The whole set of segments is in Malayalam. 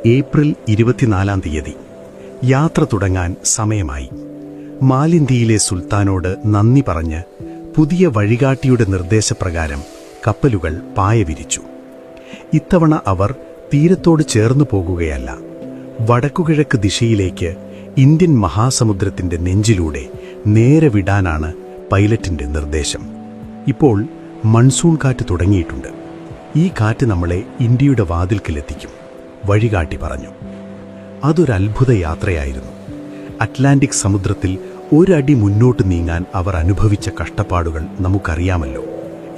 ഏപ്രിൽ 24 തീയതി. യാത്ര തുടങ്ങാൻ സമയമായി. മാലിന്തിയിലെ സുൽത്താനോട് നന്ദി പറഞ്ഞ് പുതിയ വഴികാട്ടിയുടെ നിർദ്ദേശപ്രകാരം കപ്പലുകൾ പായ വിരിച്ചു. ഇത്തവണ അവർ തീരത്തോട് ചേർന്നു പോകുകയല്ല, വടക്കുകിഴക്ക് ദിശയിലേക്ക് ഇന്ത്യൻ മഹാസമുദ്രത്തിന്റെ നെഞ്ചിലൂടെ നേരെ വിടാനാണ് പൈലറ്റിന്റെ നിർദ്ദേശം. ഇപ്പോൾ മൺസൂൺ കാറ്റ് തുടങ്ങിയിട്ടുണ്ട്. ഈ കാറ്റ് നമ്മളെ ഇന്ത്യയുടെ വാതിൽക്കലെത്തിക്കും, വഴികാട്ടി പറഞ്ഞു. അതൊരത്ഭുത യാത്രയായിരുന്നു. അറ്റ്ലാന്റിക് സമുദ്രത്തിൽ ഒരടി മുന്നോട്ട് നീങ്ങാൻ അവർ അനുഭവിച്ച കഷ്ടപ്പാടുകൾ നമുക്കറിയാമല്ലോ.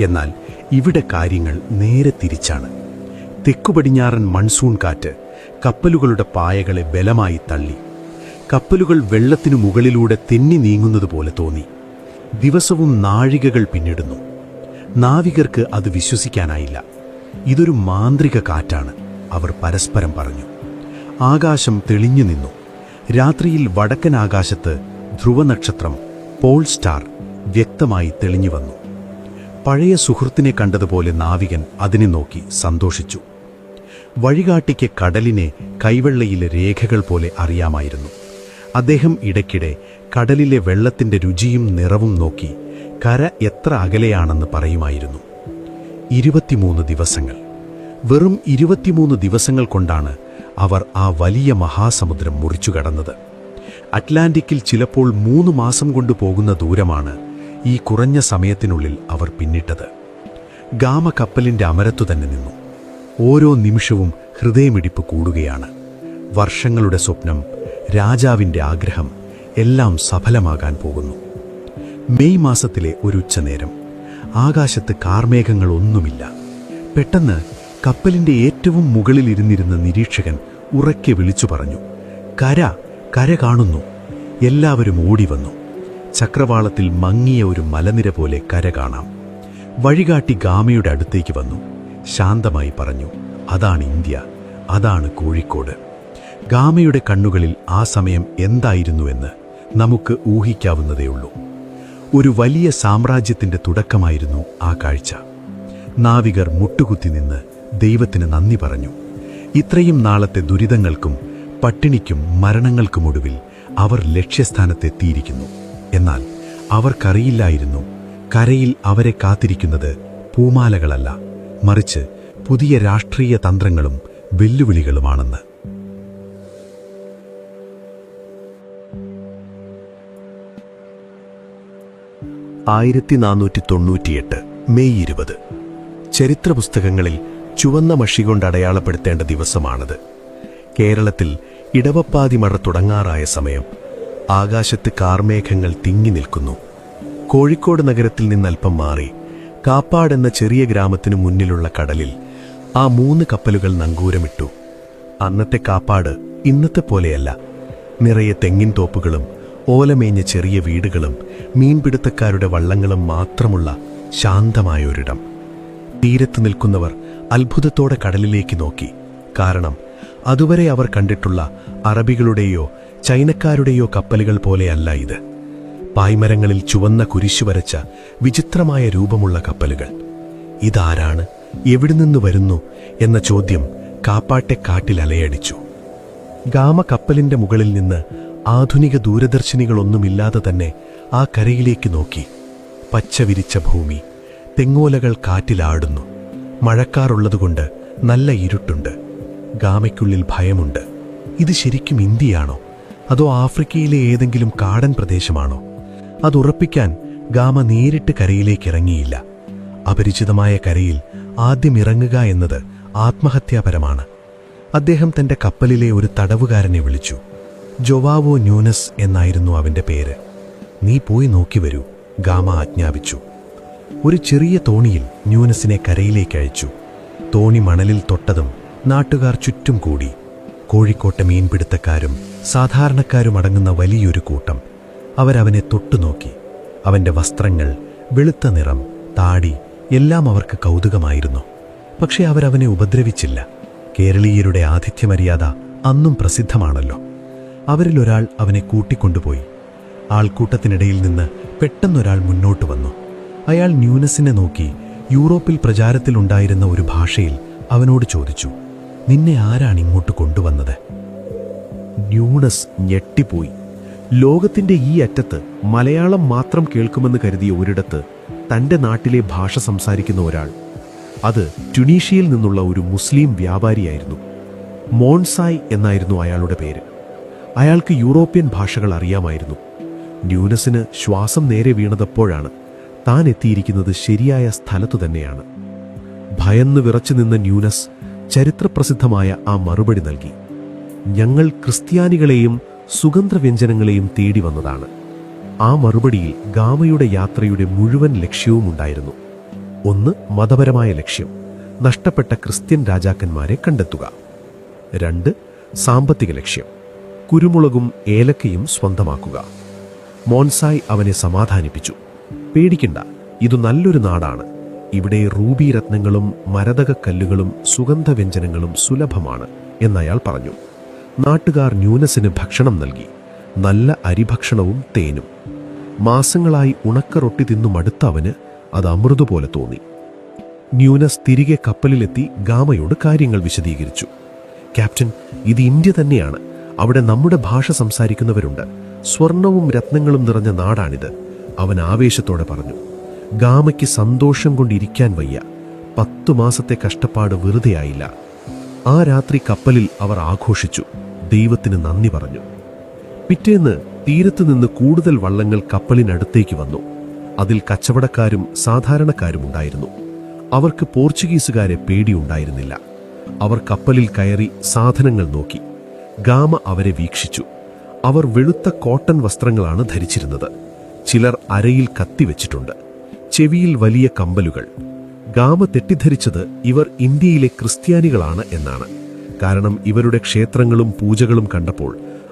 എന്നാൽ ഇവിടെ കാര്യങ്ങൾ നേരെ തിരിച്ചാണ്. തെക്കുപടിഞ്ഞാറൻ മൺസൂൺ കാറ്റ് കപ്പലുകളുടെ പായകളെ ബലമായി തള്ളി. കപ്പലുകൾ വെള്ളത്തിനു മുകളിലൂടെ തെന്നി നീങ്ങുന്നതുപോലെ തോന്നി. ദിവസവും നാഴികകൾ പിന്നിടുന്നു. നാവികർക്ക് അത് വിശ്വസിക്കാനായില്ല. ഇതൊരു മാന്ത്രിക കാറ്റാണ്, അവർ പരസ്പരം പറഞ്ഞു. ആകാശം തെളിഞ്ഞു നിന്നു. രാത്രിയിൽ വടക്കൻ ആകാശത്ത് ധ്രുവനക്ഷത്രം പോൾ സ്റ്റാർ വ്യക്തമായി തെളിഞ്ഞു വന്നു. പഴയ സുഹൃത്തിനെ കണ്ടതുപോലെ നാവികൻ അതിനെ നോക്കി സന്തോഷിച്ചു. വഴികാട്ടിക്ക് കടലിനെ കൈവെള്ളയിലെ രേഖകൾ പോലെ അറിയാമായിരുന്നു. അദ്ദേഹം ഇടയ്ക്കിടെ കടലിലെ വെള്ളത്തിന്റെ രുചിയും നിറവും നോക്കി കര എത്ര അകലെയാണെന്ന് പറയുമായിരുന്നു. 23 ദിവസങ്ങൾ. വെറും 23 ദിവസങ്ങൾ കൊണ്ടാണ് അവർ ആ വലിയ മഹാസമുദ്രം മുറിച്ചു കടന്നത്. അറ്റ്ലാന്റിക്കിൽ ചിലപ്പോൾ 3 മാസം കൊണ്ട് പോകുന്ന ദൂരമാണ് ഈ കുറഞ്ഞ സമയത്തിനുള്ളിൽ അവർ പിന്നിട്ടത്. ഗാമ കപ്പലിന്റെ അമരത്തു തന്നെ നിന്നു. ഓരോ നിമിഷവും ഹൃദയമിടിപ്പ് കൂടുകയാണ്. വർഷങ്ങളുടെ സ്വപ്നം, രാജാവിന്റെ ആഗ്രഹം എല്ലാം സഫലമാകാൻ പോകുന്നു. മെയ് മാസത്തിലെ ഒരു ഉച്ചനേരം. ആകാശത്ത് കാർമേഘങ്ങളൊന്നുമില്ല. പെട്ടെന്ന് കപ്പലിന്റെ ഏറ്റവും മുകളിലിരുന്നിരുന്ന നിരീക്ഷകൻ ഉറക്കെ വിളിച്ചു പറഞ്ഞു, കര, കര കാണുന്നു. എല്ലാവരും ഓടിവന്നു. ചക്രവാളത്തിൽ മങ്ങിയ ഒരു മലനിര പോലെ കര കാണാം. വഴികാട്ടി ഗാമയുടെ അടുത്തേക്ക് വന്നു. ശാന്തമായി പറഞ്ഞു, അതാണ് ഇന്ത്യ, അതാണ് കോഴിക്കോട്. ഗാമയുടെ കണ്ണുകളിൽ ആ സമയം എന്തായിരുന്നുവെന്ന് നമുക്ക് ഊഹിക്കാവുന്നതേയുള്ളൂ. ഒരു വലിയ സാമ്രാജ്യത്തിന്റെ തുടക്കമായിരുന്നു ആ കാഴ്ച. നാവികർ മുട്ടുകുത്തി നിന്ന് ദൈവത്തിന് നന്ദി പറഞ്ഞു. ഇത്രയും നാളത്തെ ദുരിതങ്ങൾക്കും പട്ടിണിക്കും മരണങ്ങൾക്കുമൊടുവിൽ അവർ ലക്ഷ്യസ്ഥാനത്തെത്തിയിരിക്കുന്നു. എന്നാൽ അവർക്കറിയില്ലായിരുന്നു, കരയിൽ അവരെ കാത്തിരിക്കുന്നത് പൂമാലകളല്ല, മറിച്ച് പുതിയ രാഷ്ട്രീയ തന്ത്രങ്ങളും വെല്ലുവിളികളുമാണെന്ന്. 1498 മെയ് 20. ചരിത്രപുസ്തകങ്ങളിൽ ചുവന്ന മഷി കൊണ്ട് അടയാളപ്പെടുത്തേണ്ട ദിവസമാണത്. കേരളത്തിൽ ഇടവപ്പാതി മഴ തുടങ്ങാറായ സമയം. ആകാശത്ത് കാർമേഘങ്ങൾ തിങ്ങി നിൽക്കുന്നു. കോഴിക്കോട് നഗരത്തിൽ നിന്നൽപ്പം മാറി കാപ്പാട് എന്ന ചെറിയ ഗ്രാമത്തിനു മുന്നിലുള്ള കടലിൽ ആ 3 കപ്പലുകൾ നങ്കൂരമിട്ടു. അന്നത്തെ കാപ്പാട് ഇന്നത്തെ പോലെയല്ല. നിറയെ തെങ്ങിൻ തോപ്പുകളും ഓലമേഞ്ഞ ചെറിയ വീടുകളും മീൻപിടുത്തക്കാരുടെ വള്ളങ്ങളും മാത്രമുള്ള ശാന്തമായൊരിടം. തീരത്ത് നിൽക്കുന്നവർ അത്ഭുതത്തോടെ കടലിലേക്ക് നോക്കി. കാരണം അതുവരെ അവർ കണ്ടിട്ടുള്ള അറബികളുടെയോ ചൈനക്കാരുടെയോ കപ്പലുകൾ പോലെയല്ല ഇത്. പായ്മരങ്ങളിൽ ചുവന്ന കുരിശു വരച്ച വിചിത്രമായ രൂപമുള്ള കപ്പലുകൾ. ഇതാരാണ്, എവിടെ നിന്ന് വരുന്നു എന്ന ചോദ്യം കാപ്പാട്ടെ കാട്ടിൽ അലയടിച്ചു. ഗാമ കപ്പലിന്റെ മുകളിൽ നിന്ന് ആധുനിക ദൂരദർശിനികളൊന്നുമില്ലാതെ തന്നെ ആ കരയിലേക്ക് നോക്കി. പച്ച വിരിച്ച ഭൂമി, തെങ്ങോലകൾ കാറ്റിലാടുന്നു. മഴക്കാറുള്ളതുകൊണ്ട് നല്ല ഇരുട്ടുണ്ട്. ഗാമയ്ക്കുള്ളിൽ ഭയമുണ്ട്. ഇത് ശരിക്കും ഇന്ത്യയാണോ, അതോ ആഫ്രിക്കയിലെ ഏതെങ്കിലും കാടൻ പ്രദേശമാണോ? അതുറപ്പിക്കാൻ ഗാമ നേരിട്ട് കരയിലേക്കിറങ്ങിയില്ല. അപരിചിതമായ കരയിൽ ആദ്യം ഇറങ്ങുക എന്നത് ആത്മഹത്യാപരമാണ്. അദ്ദേഹം തന്റെ കപ്പലിലെ ഒരു തടവുകാരനെ വിളിച്ചു. ജോവാവോ ന്യൂനസ് എന്നായിരുന്നു അവന്റെ പേര്. നീ പോയി നോക്കി വരൂ, ഗാമ ആജ്ഞാപിച്ചു. ഒരു ചെറിയ തോണിയിൽ ന്യൂനസിനെ കരയിലേക്ക് അയച്ചു. തോണി മണലിൽ തൊട്ടതും നാട്ടുകാർ ചുറ്റും കൂടി. കോഴിക്കോട്ടെ മീൻപിടുത്തക്കാരും സാധാരണക്കാരും അടങ്ങുന്ന വലിയൊരു കൂട്ടം. അവരവനെ തൊട്ടുനോക്കി. അവന്റെ വസ്ത്രങ്ങൾ, വെളുത്ത നിറം, താടി എല്ലാം അവർക്ക് കൗതുകമായിരുന്നു. പക്ഷെ അവരവനെ ഉപദ്രവിച്ചില്ല. കേരളീയരുടെ ആതിഥ്യമര്യാദ അന്നും പ്രസിദ്ധമാണല്ലോ. അവരിലൊരാൾ അവനെ കൂട്ടിക്കൊണ്ടുപോയി. ആൾക്കൂട്ടത്തിനിടയിൽ നിന്ന് പെട്ടെന്നൊരാൾ മുന്നോട്ട് വന്നു. അയാൾ ന്യൂനസിനെ നോക്കി യൂറോപ്പിൽ പ്രചാരത്തിലുണ്ടായിരുന്ന ഒരു ഭാഷയിൽ അവനോട് ചോദിച്ചു, നിന്നെ ആരാണ് ഇങ്ങോട്ട് കൊണ്ടുവന്നത്? ന്യൂനസ് ഞെട്ടിപ്പോയി. ലോകത്തിന്റെ ഈ അറ്റത്ത് മലയാളം മാത്രം കേൾക്കുമെന്ന് കരുതിയ ഒരിടത്ത് തന്റെ നാട്ടിലെ ഭാഷ സംസാരിക്കുന്ന ഒരാൾ. അത് ട്യുണീഷ്യയിൽ നിന്നുള്ള ഒരു മുസ്ലിം വ്യാപാരിയായിരുന്നു. മോൺസായ് എന്നായിരുന്നു അയാളുടെ പേര്. അയാൾക്ക് യൂറോപ്യൻ ഭാഷകൾ അറിയാമായിരുന്നു. ന്യൂനസിന് ശ്വാസം നേരെ വീണതപ്പോഴാണ് താൻ എത്തിയിരിക്കുന്നത് ശരിയായ സ്ഥലത്തു തന്നെയാണ്. ഭയന്ന് വിറച്ചു നിന്ന ന്യൂനസ് ചരിത്രപ്രസിദ്ധമായ ആ മറുപടി നൽകി. ഞങ്ങൾ ക്രിസ്ത്യാനികളെയും സുഗന്ധവ്യഞ്ജനങ്ങളെയും തേടി വന്നതാണ്. ആ മറുപടിയിൽ ഗാമയുടെ യാത്രയുടെ മുഴുവൻ ലക്ഷ്യവുമുണ്ടായിരുന്നു. ഒന്ന്, മതപരമായ ലക്ഷ്യം, നഷ്ടപ്പെട്ട ക്രിസ്ത്യൻ രാജാക്കന്മാരെ കണ്ടെത്തുക. 2, സാമ്പത്തിക ലക്ഷ്യം, കുരുമുളകും ഏലക്കയും സ്വന്തമാക്കുക. മോൺസായ് അവനെ സമാധാനിപ്പിച്ചു. പേടിക്കണ്ട, ഇത് നല്ലൊരു നാടാണ്. ഇവിടെ റൂബി രത്നങ്ങളും മരതകക്കല്ലുകളും സുഗന്ധവ്യഞ്ജനങ്ങളും സുലഭമാണ് എന്നയാൾ പറഞ്ഞു. നാട്ടുകാർ ന്യൂനസിന് ഭക്ഷണം നൽകി. നല്ല അരിഭക്ഷണവും തേനും. മാസങ്ങളായി ഉണക്ക റൊട്ടി തിന്നു മടുത്ത അവന് അത് അമൃതുപോലെ തോന്നി. ന്യൂനസ് തിരികെ കപ്പലിലെത്തി ഗാമയോട് കാര്യങ്ങൾ വിശദീകരിച്ചു. ക്യാപ്റ്റൻ, ഇത് ഇന്ത്യ തന്നെയാണ്. അവിടെ നമ്മുടെ ഭാഷ സംസാരിക്കുന്നവരുണ്ട്. സ്വർണവും രത്നങ്ങളും നിറഞ്ഞ നാടാണിത്, അവൻ ആവേശത്തോടെ പറഞ്ഞു. ഗാമയ്ക്ക് സന്തോഷം കൊണ്ടിരിക്കാൻ വയ്യ. 10 മാസത്തെ കഷ്ടപ്പാട് വെറുതെയായില്ല. ആ രാത്രി കപ്പലിൽ അവർ ആഘോഷിച്ചു, ദൈവത്തിന് നന്ദി പറഞ്ഞു. പിറ്റേന്ന് തീരത്തു നിന്ന് കൂടുതൽ വള്ളങ്ങൾ കപ്പലിനടുത്തേക്ക് വന്നു. അതിൽ കച്ചവടക്കാരും സാധാരണക്കാരും ഉണ്ടായിരുന്നു. അവർക്ക് പോർച്ചുഗീസുകാരെ പേടിയുണ്ടായിരുന്നില്ല. അവർ കപ്പലിൽ കയറി സാധനങ്ങൾ നോക്കി. ഗാമ അവരെ വീക്ഷിച്ചു. അവർ വെളുത്ത കോട്ടൺ വസ്ത്രങ്ങളാണ് ധരിച്ചിരുന്നത്. ചിലർ അരയിൽ കത്തിവെച്ചിട്ടുണ്ട്, ചെവിയിൽ വലിയ കമ്പലുകൾ. ഗാമ തെറ്റിദ്ധരിച്ചത് ഇവർ ഇന്ത്യയിലെ ക്രിസ്ത്യാനികളാണ് എന്നാണ്. കാരണം ഇവരുടെ ക്ഷേത്രങ്ങളും പൂജകളും കണ്ടപ്പോൾ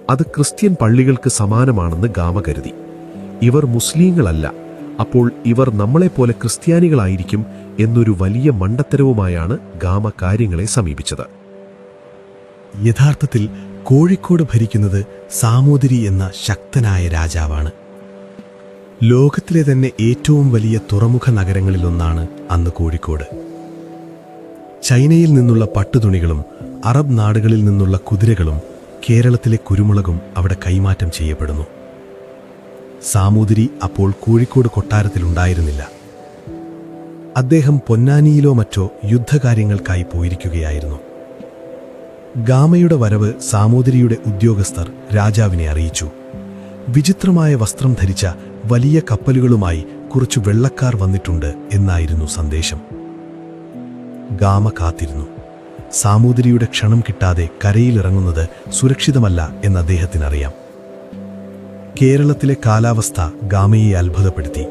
അത് ക്രിസ്ത്യൻ പള്ളികൾക്ക് സമാനമാണെന്ന് ഗാമ കരുതി. ഇവർ മുസ്ലിങ്ങളല്ല, അപ്പോൾ ഇവർ നമ്മളെപ്പോലെ ക്രിസ്ത്യാനികളായിരിക്കും എന്നൊരു വലിയ മണ്ടത്തരവുമായാണ് ഗാമ കാര്യങ്ങളെ സമീപിച്ചത്. യഥാർത്ഥത്തിൽ കോഴിക്കോട് ഭരിക്കുന്നത് സാമൂതിരി എന്ന ശക്തനായ രാജാവാണ്. ലോകത്തിലെ തന്നെ ഏറ്റവും വലിയ തുറമുഖ നഗരങ്ങളിലൊന്നാണ് അന്ന് കോഴിക്കോട്. ചൈനയിൽ നിന്നുള്ള പട്ടുതുണികളും അറബ് നാടുകളിൽ നിന്നുള്ള കുതിരകളും കേരളത്തിലെ കുരുമുളകും അവിടെ കൈമാറ്റം ചെയ്യപ്പെടുന്നു. സാമൂതിരി അപ്പോൾ കോഴിക്കോട് കൊട്ടാരത്തിലുണ്ടായിരുന്നില്ല. അദ്ദേഹം പൊന്നാനിയിലോ മറ്റോ യുദ്ധകാര്യങ്ങൾക്കായി പോയിരിക്കുകയായിരുന്നു. ഗാമയുടെ വരവ് സാമൂതിരിയുടെ ഉദ്യോഗസ്ഥർ രാജാവിനെ അറിയിച്ചു. വിചിത്രമായ വസ്ത്രം ധരിച്ച വലിയ കപ്പലുകളുമായി കുറച്ചു വെള്ളക്കാർ വന്നിട്ടുണ്ട് എന്നായിരുന്നു സന്ദേശം. ഗാമ കാത്തിരുന്നു. സാമൂതിരിയുടെ ക്ഷണം കിട്ടാതെ കരയിലിറങ്ങുന്നത് സുരക്ഷിതമല്ല എന്ന് അദ്ദേഹത്തിനറിയാം. കേരളത്തിലെ കാലാവസ്ഥ ഗാമയെ അത്ഭുതപ്പെടുത്തി.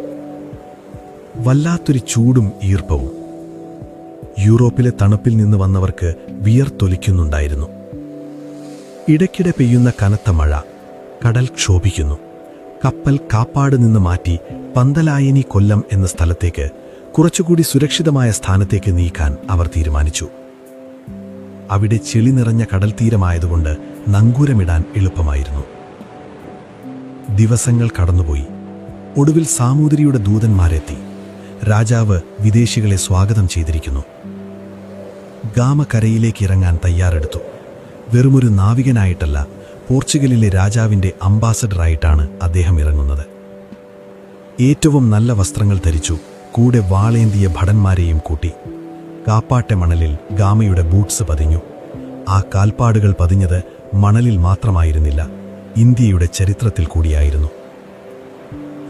വല്ലാത്തൊരു ചൂടും ഈർപ്പവും. യൂറോപ്പിലെ തണുപ്പിൽ നിന്ന് വന്നവർക്ക് വിയർത്തൊലിക്കുന്നുണ്ടായിരുന്നു. ഇടയ്ക്കിടെ പെയ്യുന്ന കനത്ത മഴ. കടൽ ക്ഷോഭിക്കുന്നു. കപ്പൽ കാപ്പാട് നിന്ന് മാറ്റി പന്തലായനി കൊല്ലം എന്ന സ്ഥലത്തേക്ക്, കുറച്ചുകൂടി സുരക്ഷിതമായ സ്ഥാനത്തേക്ക് നീക്കാൻ അവർ തീരുമാനിച്ചു. അവിടെ ചെളി നിറഞ്ഞ കടൽ തീരമായതുകൊണ്ട് നങ്കൂരമിടാൻ എളുപ്പമായിരുന്നു. ദിവസങ്ങൾ കടന്നുപോയി. ഒടുവിൽ സാമൂതിരിയുടെ ദൂതന്മാരെത്തി. രാജാവ് വിദേശികളെ സ്വാഗതം ചെയ്തിരിക്കുന്നു. ഗാമ കരയിലേക്ക് ഇറങ്ങാൻ തയ്യാറെടുത്തു. വെറുമൊരു നാവികനായിട്ടല്ല, പോർച്ചുഗലിലെ രാജാവിൻ്റെ അംബാസഡറായിട്ടാണ് അദ്ദേഹം ഇറങ്ങുന്നത്. ഏറ്റവും നല്ല വസ്ത്രങ്ങൾ ധരിച്ചു. കൂടെ വാളേന്തിയ ഭടന്മാരെയും കൂട്ടി. കാപ്പാട്ടെ മണലിൽ ഗാമയുടെ ബൂട്ട്സ് പതിഞ്ഞു. ആ കാൽപ്പാടുകൾ പതിഞ്ഞത് മണലിൽ മാത്രമായിരുന്നില്ല, ഇന്ത്യയുടെ ചരിത്രത്തിൽ കൂടിയായിരുന്നു.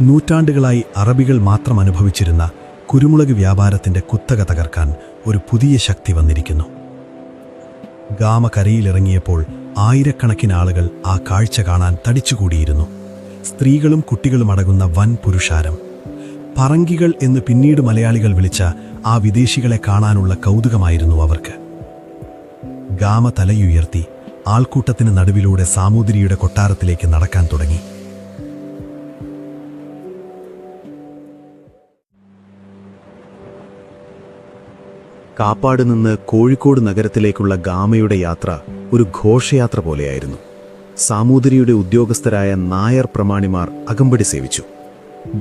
നൂറ്റാണ്ടുകളായി അറബികൾ മാത്രം അനുഭവിച്ചിരുന്ന കുരുമുളക് വ്യാപാരത്തിന്റെ കുത്തക തകർക്കാൻ ഒരു പുതിയ ശക്തി വന്നിരിക്കുന്നു. ഗാമ കരയിലിറങ്ങിയപ്പോൾ ആയിരക്കണക്കിന് ആളുകൾ ആ കാഴ്ച കാണാൻ തടിച്ചുകൂടിയിരുന്നു. സ്ത്രീകളും കുട്ടികളും അടങ്ങുന്ന വൻ പുരുഷാരം. പറങ്കികൾ എന്ന് പിന്നീട് മലയാളികൾ വിളിച്ച ആ വിദേശികളെ കാണാനുള്ള കൗതുകമായിരുന്നു അവർക്ക്. ഗാമ തലയുയർത്തി ആൾക്കൂട്ടത്തിന് നടുവിലൂടെ സാമൂതിരിയുടെ കൊട്ടാരത്തിലേക്ക് നടക്കാൻ തുടങ്ങി. കാപ്പാട് നിന്ന് കോഴിക്കോട് നഗരത്തിലേക്കുള്ള ഗാമയുടെ യാത്ര ഒരു ഘോഷയാത്ര പോലെയായിരുന്നു. സാമൂതിരിയുടെ ഉദ്യോഗസ്ഥരായ നായർ പ്രമാണിമാർ അകമ്പടി സേവിച്ചു.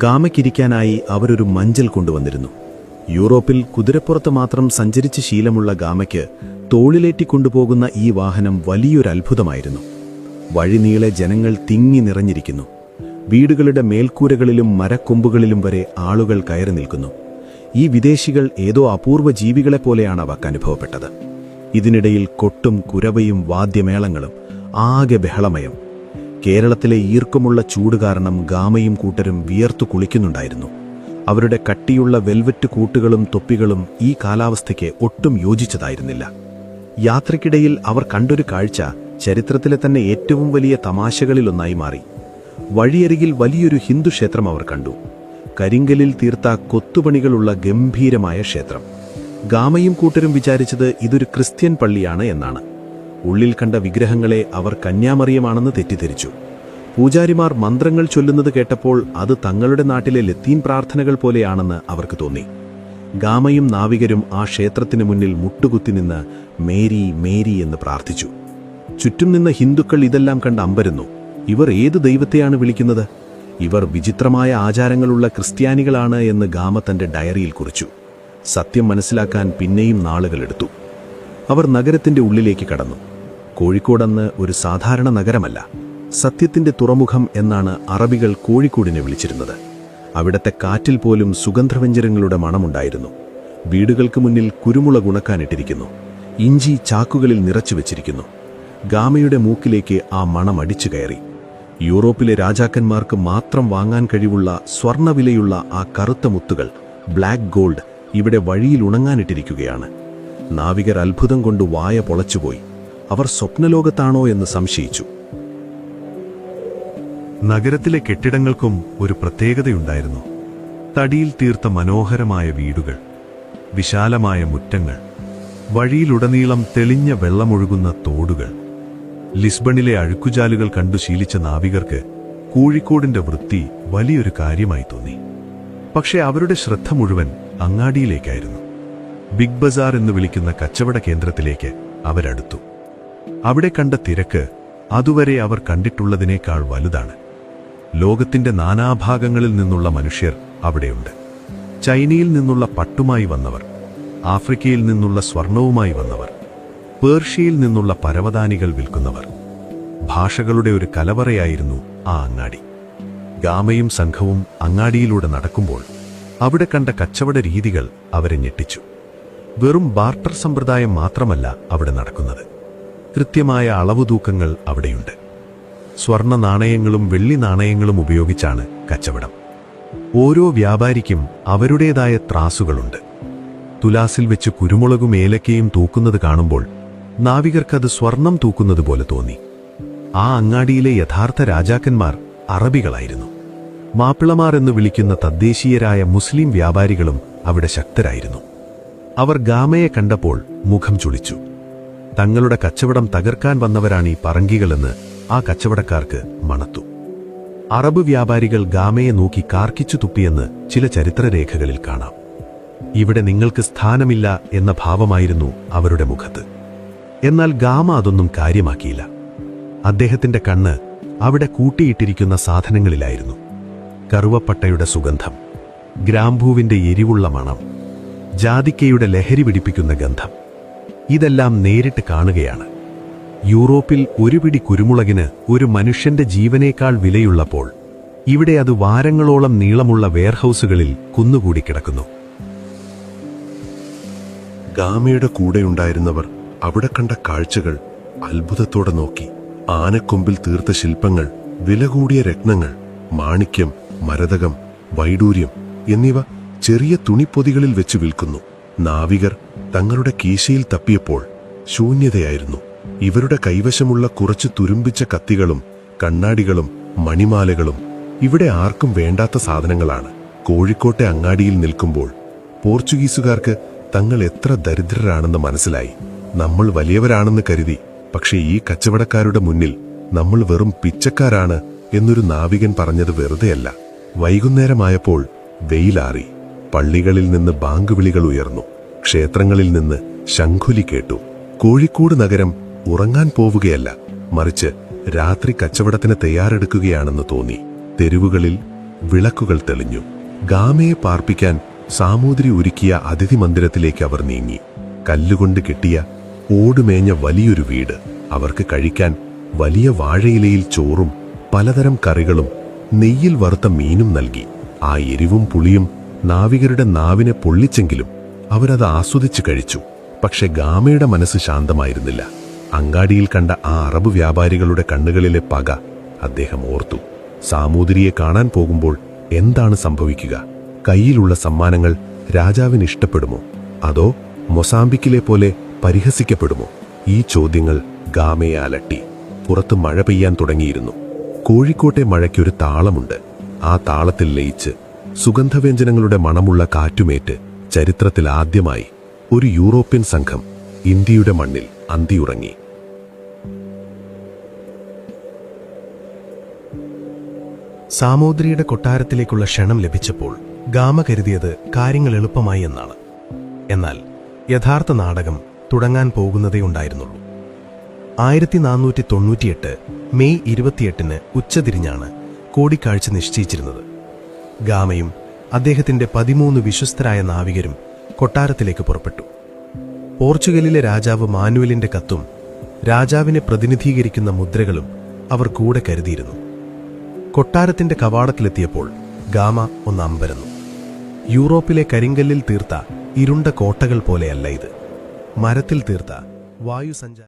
ഗാമയ്ക്കിരിക്കാനായി അവരൊരു മഞ്ചൽ കൊണ്ടുവന്നിരുന്നു. യൂറോപ്പിൽ കുതിരപ്പുറത്ത് മാത്രം സഞ്ചരിച്ച് ശീലമുള്ള ഗാമയ്ക്ക് തോളിലേറ്റിക്കൊണ്ടുപോകുന്ന ഈ വാഹനം വലിയൊരു അത്ഭുതമായിരുന്നു. വഴിനീളെ ജനങ്ങൾ തിങ്ങി നിറഞ്ഞിരിക്കുന്നു. വീടുകളുടെ മേൽക്കൂരകളിലും മരക്കൊമ്പുകളിലും വരെ ആളുകൾ കയറി നിൽക്കുന്നു. ഈ വിദേശികൾ ഏതോ അപൂർവ ജീവികളെപ്പോലെയാണ് അവർക്ക് അനുഭവപ്പെട്ടത്. ഇതിനിടയിൽ കൊട്ടും കുരവയും വാദ്യമേളങ്ങളും, ആകെ ബഹളമയം. കേരളത്തിലെ ഈർക്കമുള്ള ചൂട് കാരണം ഗാമയും കൂട്ടരും വിയർത്തു കുളിക്കുന്നുണ്ടായിരുന്നു. അവരുടെ കട്ടിയുള്ള വെൽവെറ്റ് കൂട്ടുകളും തൊപ്പികളും ഈ കാലാവസ്ഥയ്ക്ക് ഒട്ടും യോജിച്ചതായിരുന്നില്ല. യാത്രയ്ക്കിടയിൽ അവർ കണ്ടൊരു കാഴ്ച ചരിത്രത്തിലെ തന്നെ ഏറ്റവും വലിയ തമാശകളിലൊന്നായി മാറി. വഴിയരികിൽ വലിയൊരു ഹിന്ദു ക്ഷേത്രം അവർ കണ്ടു. കരിങ്കലിൽ തീർത്ത കൊത്തുപണികളുള്ള ഗംഭീരമായ ക്ഷേത്രം. ഗാമയും കൂട്ടരും വിചാരിച്ചത് ഇതൊരു ക്രിസ്ത്യൻ പള്ളിയാണ് എന്നാണ്. ഉള്ളിൽ കണ്ട വിഗ്രഹങ്ങളെ അവർ കന്യാമറിയമാണെന്ന് തെറ്റിദ്ധരിച്ചു. പൂജാരിമാർ മന്ത്രങ്ങൾ ചൊല്ലുന്നത് കേട്ടപ്പോൾ അത് തങ്ങളുടെ നാട്ടിലെ ലത്തീൻ പ്രാർത്ഥനകൾ പോലെയാണെന്ന് അവർക്ക് തോന്നി. ഗാമയും നാവികരും ആ ക്ഷേത്രത്തിന് മുന്നിൽ മുട്ടുകുത്തി നിന്ന് മേരി മേരി എന്ന് പ്രാർത്ഥിച്ചു. ചുറ്റും നിന്ന ഹിന്ദുക്കൾ ഇതെല്ലാം കണ്ട് അമ്പരന്നു. ഇവർ ഏത് ദൈവത്തെയാണ് വിളിക്കുന്നത്? ഇവർ വിചിത്രമായ ആചാരങ്ങളുള്ള ക്രിസ്ത്യാനികളാണ് എന്ന് ഗാമ തന്റെ ഡയറിയിൽ കുറിച്ചു. സത്യം മനസ്സിലാക്കാൻ പിന്നെയും നാളുകളെടുത്തു. അവർ നഗരത്തിന്റെ ഉള്ളിലേക്ക് കടന്നു. കോഴിക്കോടന്ന് ഒരു സാധാരണ നഗരമല്ല, സത്യത്തിന്റെ തുറമുഖം എന്നാണ് അറബികൾ കോഴിക്കോടിനെ വിളിച്ചിരുന്നത്. അവിടത്തെ കാറ്റിൽ പോലും സുഗന്ധവ്യഞ്ജനങ്ങളുടെ മണമുണ്ടായിരുന്നു. വീടുകൾക്ക് മുന്നിൽ കുരുമുളക് ഉണക്കാനിട്ടിരിക്കുന്നു. ഇഞ്ചി ചാക്കുകളിൽ നിറച്ചു വെച്ചിരിക്കുന്നു. ഗാമയുടെ മൂക്കിലേക്ക് ആ മണം അടിച്ചു കയറി. യൂറോപ്പിലെ രാജാക്കന്മാർക്ക് മാത്രം വാങ്ങാൻ കഴിവുള്ള സ്വർണ്ണവിലയുള്ള ആ കറുത്ത മുത്തുകൾ, ബ്ലാക്ക് ഗോൾഡ്, ഇവിടെ വഴിയിൽ ഉണങ്ങാനിട്ടിരിക്കുകയാണ്. നാവികർ അത്ഭുതം കൊണ്ട് വായ പൊളച്ചുപോയി. അവർ സ്വപ്നലോകത്താണോ എന്ന് സംശയിച്ചു. നഗരത്തിലെ കെട്ടിടങ്ങൾക്കും ഒരു പ്രത്യേകതയുണ്ടായിരുന്നു. തടിയിൽ തീർത്ത മനോഹരമായ വീടുകൾ, വിശാലമായ മുറ്റങ്ങൾ, വഴിയിലുടനീളം തെളിഞ്ഞ വെള്ളമൊഴുകുന്ന തോടുകൾ. ലിസ്ബണിലെ അഴുക്കുചാലുകൾ കണ്ടു ശീലിച്ച നാവികർക്ക് കോഴിക്കോടിന്റെ വൃത്തി വലിയൊരു കാര്യമായി തോന്നി. പക്ഷേ അവരുടെ ശ്രദ്ധ മുഴുവൻ അങ്ങാടിയിലേക്കായിരുന്നു. ബിഗ് ബസാർ എന്ന് വിളിക്കുന്ന കച്ചവട കേന്ദ്രത്തിലേക്ക് അവരടുത്തു. അവിടെ കണ്ട തിരക്ക് അതുവരെ അവർ കണ്ടിട്ടുള്ളതിനേക്കാൾ വലുതാണ്. ലോകത്തിന്റെ നാനാഭാഗങ്ങളിൽ നിന്നുള്ള മനുഷ്യർ അവിടെയുണ്ട്. ചൈനയിൽ നിന്നുള്ള പട്ടുമായി വന്നവർ, ആഫ്രിക്കയിൽ നിന്നുള്ള സ്വർണവുമായി വന്നവർ, പേർഷ്യയിൽ നിന്നുള്ള പരവതാനികൾ വിൽക്കുന്നവർ. ഭാഷകളുടെ ഒരു കലവറയായിരുന്നു ആ അങ്ങാടി. ഗാമയും സംഘവും അങ്ങാടിയിലൂടെ നടക്കുമ്പോൾ അവിടെ കണ്ട കച്ചവട രീതികൾ അവരെ ഞെട്ടിച്ചു. വെറും ബാർട്ടർ സമ്പ്രദായം മാത്രമല്ല അവിടെ നടക്കുന്നത്. കൃത്യമായ അളവുതൂക്കങ്ങൾ അവിടെയുണ്ട്. സ്വർണ്ണ നാണയങ്ങളും വെള്ളി നാണയങ്ങളും ഉപയോഗിച്ചാണ് കച്ചവടം. ഓരോ വ്യാപാരിക്കും അവരുടേതായ ത്രാസുകളുണ്ട്. തുലാസിൽ വെച്ച് കുരുമുളകും ഏലക്കയും തൂക്കുന്നത് കാണുമ്പോൾ നാവികർക്കത് സ്വർണം തൂക്കുന്നത് പോലെ തോന്നി. ആ അങ്ങാടിയിലെ യഥാർത്ഥ രാജാക്കന്മാർ അറബികളായിരുന്നു. മാപ്പിളമാർ എന്ന് വിളിക്കുന്ന തദ്ദേശീയരായ മുസ്ലിം വ്യാപാരികളും അവിടെ ശക്തരായിരുന്നു. അവർ ഗാമയെ കണ്ടപ്പോൾ മുഖം ചുളിച്ചു. തങ്ങളുടെ കച്ചവടം തകർക്കാൻ വന്നവരാണീ പറങ്കികളെന്ന് ആ കച്ചവടക്കാർക്ക് മണത്തു. അറബ് വ്യാപാരികൾ ഗാമയെ നോക്കി കാർക്കിച്ചു തുപ്പിയെന്ന് ചില ചരിത്രരേഖകളിൽ കാണാം. ഇവിടെ നിങ്ങൾക്ക് സ്ഥാനമില്ല എന്ന ഭാവമായിരുന്നു അവരുടെ മുഖത്ത്. എന്നാൽ ഗാമ അതൊന്നും കാര്യമാക്കിയില്ല. അദ്ദേഹത്തിന്റെ കണ്ണ് അവിടെ കൂട്ടിയിട്ടിരിക്കുന്ന സാധനങ്ങളിലായിരുന്നു. കറുവപ്പട്ടയുടെ സുഗന്ധം, ഗ്രാമ്പൂവിന്റെ എരിവുള്ള മണം, ജാതിക്കയുടെ ലഹരി പിടിപ്പിക്കുന്ന ഗന്ധം. ഇതെല്ലാം നേരിട്ട് കാണുകയാണ്. യൂറോപ്പിൽ ഒരു പിടി കുരുമുളകിന് ഒരു മനുഷ്യന്റെ ജീവനേക്കാൾ വിലയുള്ളപ്പോൾ ഇവിടെ അത് വാരങ്ങളോളം നീളമുള്ള വെയർഹൌസുകളിൽ കുന്നുകൂടി കിടക്കുന്നു. ഗാമയുടെ കൂടെയുണ്ടായിരുന്നവർ അവിടെ കണ്ട കാഴ്ചകൾ അത്ഭുതത്തോടെ നോക്കി. ആനക്കൊമ്പിൽ തീർത്ത ശില്പങ്ങൾ, വില കൂടിയ രത്നങ്ങൾ, മാണിക്യം, മരതകം, വൈഡൂര്യം എന്നിവ ചെറിയ തുണിപ്പൊതികളിൽ വെച്ച് വിൽക്കുന്നു. നാവികർ തങ്ങളുടെ കീശയിൽ തപ്പിയപ്പോൾ ശൂന്യതയായിരുന്നു. ഇവരുടെ കൈവശമുള്ള കുറച്ച് തുരുമ്പിച്ച കത്തികളും കണ്ണാടികളും മണിമാലകളും ഇവിടെ ആർക്കും വേണ്ടാത്ത സാധനങ്ങളാണ്. കോഴിക്കോട്ടെ അങ്ങാടിയിൽ നിൽക്കുമ്പോൾ പോർച്ചുഗീസുകാർക്ക് തങ്ങൾ എത്ര ദരിദ്രരാണെന്ന് മനസ്സിലായി. നമ്മൾ വലിയവരാണെന്ന് കരുതി, പക്ഷേ ഈ കച്ചവടക്കാരുടെ മുന്നിൽ നമ്മൾ വെറും പിച്ചക്കാരാണ് എന്നൊരു നാവികൻ പറഞ്ഞത് വെറുതെയല്ല. വൈകുന്നേരമായപ്പോൾ വെയിലാറി. പള്ളികളിൽ നിന്ന് ബാങ്ക് വിളികൾ ഉയർന്നു. ക്ഷേത്രങ്ങളിൽ നിന്ന് ശംഖുലി കേട്ടു. കോഴിക്കോട് നഗരം ഉറങ്ങാൻ പോവുകയല്ല, മറിച്ച് രാത്രി കച്ചവടത്തിന് തയ്യാറെടുക്കുകയാണെന്ന് തോന്നി. തെരുവുകളിൽ വിളക്കുകൾ തെളിഞ്ഞു. ഗാമയെ പാർപ്പിക്കാൻ സാമൂതിരി ഒരുക്കിയ അതിഥി മന്ദിരത്തിലേക്ക് അവർ നീങ്ങി. കല്ലുകൊണ്ട് കെട്ടിയ ഓടുമേഞ്ഞ വലിയൊരു വീട്, അവർക്ക് കഴിക്കാൻ വലിയ വാഴയിലയിൽ ചോറും പലതരം കറികളും നെയ്യിൽ വറുത്ത മീനും നൽകി. ആ എരിവും പുളിയും നാവികരുടെ നാവിനെ പൊള്ളിച്ചെങ്കിലും അവരത് ആസ്വദിച്ചു കഴിച്ചു. പക്ഷെ ഗാമയുടെ മനസ്സ് ശാന്തമായിരുന്നില്ല. അങ്ങാടിയിൽ കണ്ട ആ അറബ് വ്യാപാരികളുടെ കണ്ണുകളിലെ പക അദ്ദേഹം ഓർത്തു. സാമൂതിരിയെ കാണാൻ പോകുമ്പോൾ എന്താണ് സംഭവിക്കുക? കയ്യിലുള്ള സമ്മാനങ്ങൾ രാജാവിന് ഇഷ്ടപ്പെടുമോ, അതോ മൊസാംബിക്കിലെ പോലെ പരിഹസിക്കപ്പെടുമോ? ഈ ചോദ്യങ്ങൾ ഗാമയെ അലട്ടി. പുറത്ത് മഴ പെയ്യാൻ തുടങ്ങിയിരുന്നു. കോഴിക്കോട്ടെ മഴയ്ക്കൊരു താളമുണ്ട്. ആ താളത്തിൽ ലയിച്ച് സുഗന്ധവ്യഞ്ജനങ്ങളുടെ മണമുള്ള കാറ്റുമേറ്റ് ചരിത്രത്തിൽ ആദ്യമായി ഒരു യൂറോപ്യൻ സംഘം ഇന്ത്യയുടെ മണ്ണിൽ അന്തിയുറങ്ങി. സാമൂതിരിയുടെ കൊട്ടാരത്തിലേക്കുള്ള ക്ഷണം ലഭിച്ചപ്പോൾ ഗാമ കരുതിയത് കാര്യങ്ങൾ എളുപ്പമായി എന്നാണ്. എന്നാൽ യഥാർത്ഥ നാടകം തുടങ്ങാൻ പോകുന്നതേ ഉണ്ടായിരുന്നുള്ളൂ. 1498 മെയ് 28 ഉച്ചതിരിഞ്ഞാണ് കൂടിക്കാഴ്ച നിശ്ചയിച്ചിരുന്നത്. ഗാമയും അദ്ദേഹത്തിന്റെ 13 വിശ്വസ്തരായ നാവികരും കൊട്ടാരത്തിലേക്ക് പുറപ്പെട്ടു. പോർച്ചുഗലിലെ രാജാവ് മാനുവലിന്റെ കത്തും രാജാവിനെ പ്രതിനിധീകരിക്കുന്ന മുദ്രകളും അവർ കൂടെ കരുതിയിരുന്നു. കൊട്ടാരത്തിന്റെ കവാടത്തിലെത്തിയപ്പോൾ ഗാമ ഒന്ന് അമ്പരന്നു. യൂറോപ്പിലെ കരിങ്കല്ലിൽ തീർത്ത ഇരുണ്ട കോട്ടകൾ പോലെയല്ല ഇത്. മരത്തിൽ തീർത്ത വായുസഞ്ചാര